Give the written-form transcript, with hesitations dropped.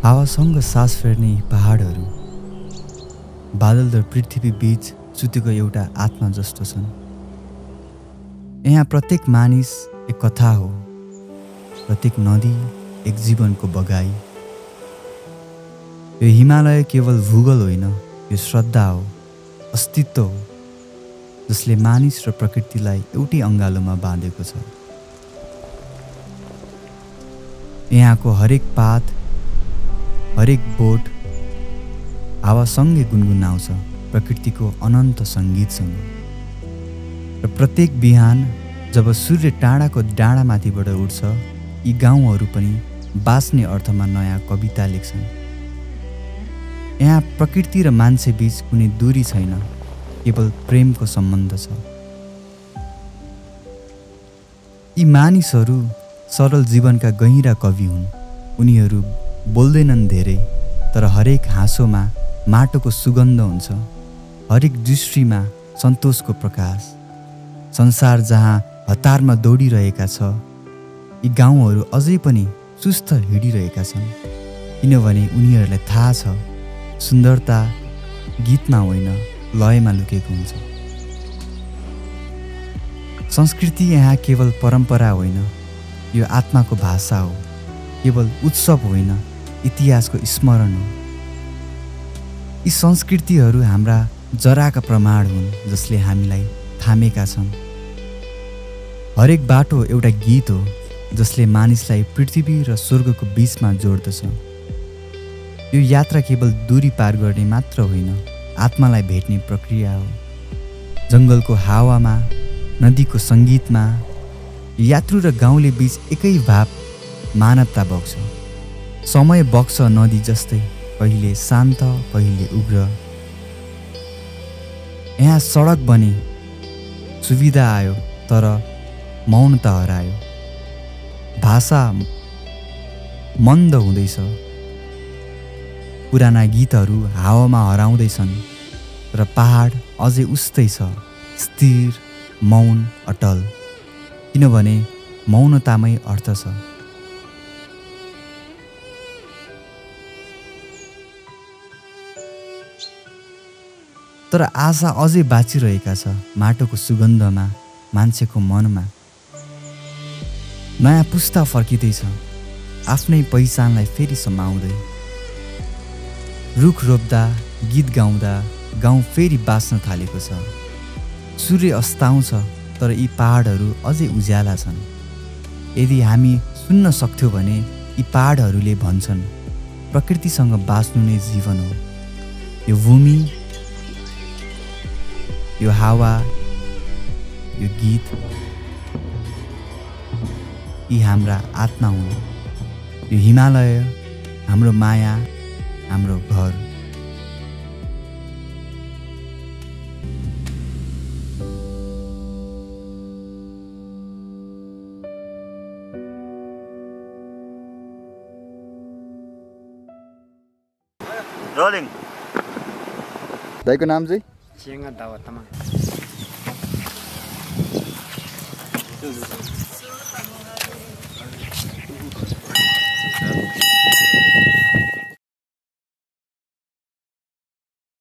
हावासँग सास फेर्ने पहाडहरू बादल र पृथ्वी बीच सुतेको एउटा आत्मा जस्तो छन्। यहाँ प्रत्येक मानिस एक कथा हो, प्रत्येक नदी एक जीवनको बगाई। यो हिमालय केवल भूगोल होइन, यो श्रद्धा हो, अस्तित्व हो, जसले मानिस र प्रकृतिलाई एउटै अङ्गालोमा बाँधेको छ। यहाँको हरेक पात, हरेक बोट हावासँगै गुनगुनाउँछ प्रकृतिको अनन्त सङ्गीतसँग। र प्रत्येक बिहान जब सूर्य टाढाको डाँडामाथिबाट उठ्छ, यी गाउँहरू पनि बाँच्ने अर्थमा नयाँ कविता लेख्छन्। यहाँ प्रकृति र मान्छे बीच कुनै दूरी छैन, केवल प्रेमको सम्बन्ध छ। यी मानिसहरू सरल जीवनका गहिरा कवि हुन्। उनीहरू बोल्दैनन् धेरै, तर हरेक हाँसोमा माटोको सुगन्ध हुन्छ, हरेक दृष्टिमा सन्तोषको प्रकाश। संसार जहाँ हतारमा दौडिरहेका छ, यी गाउँहरू अझै पनि सुस्त हिँडिरहेका छन्, किनभने उनीहरूलाई थाहा छ सुन्दरता गीतमा होइन, लयमा लुकेको हुन्छ। संस्कृति यहाँ केवल परम्परा होइन, यो आत्माको भाषा हो, केवल उत्सव होइन, इतिहासको स्मरण हो। यी संस्कृतिहरू हाम्रा जराका प्रमाण हुन्, जसले हामीलाई थामेका छन्। हरेक बाटो एउटा गीत हो, जसले मानिसलाई पृथ्वी र स्वर्गको बीचमा जोड्दछ। यो यात्रा केवल दूरी पार गर्ने मात्र होइन, आत्मालाई भेट्ने प्रक्रिया हो। जङ्गलको हावामा, नदीको सङ्गीतमा, यात्रु र गाउँले बीच एकै भाव मानवता बग्छ। समय बग्छ नदी जस्तै, कहिले शान्त कहिले उग्र। यहाँ सडक बने, सुविधा आयो, तर मौनता हरायो। भाषा मन्द हुँदैछ, पुराना गीतहरू हावामा हराउँदैछन्, र पहाड अझै उस्तै छ, स्थिर, मौन, अटल, किनभने मौनतामै अर्थ छ। तर आशा अझै बाँचिरहेका छ, माटोको सुगन्धमा, मान्छेको मनमा। नयाँ पुस्ता फर्किँदैछ, आफ्नै पहिचानलाई फेरि समाउँदै। रुख रोप्दा, गीत गाउँदा गाउँ फेरि बाँच्न थालेको छ। सूर्य अस्ताउँछ, तर यी पहाडहरू अझै उज्याला छन्। यदि हामी सुन्न सक्थ्यौँ भने यी पहाडहरूले भन्छन्, प्रकृतिसँग बाँच्नु नै जीवन हो। यो भूमि, यो हावा, यो गीत, यी हाम्रा आत्मा हुन्। यो हिमालय हाम्रो माया, हाम्रो घर। रोलिङ। दाइको नाम चाहिँ? Siang dawa tamang.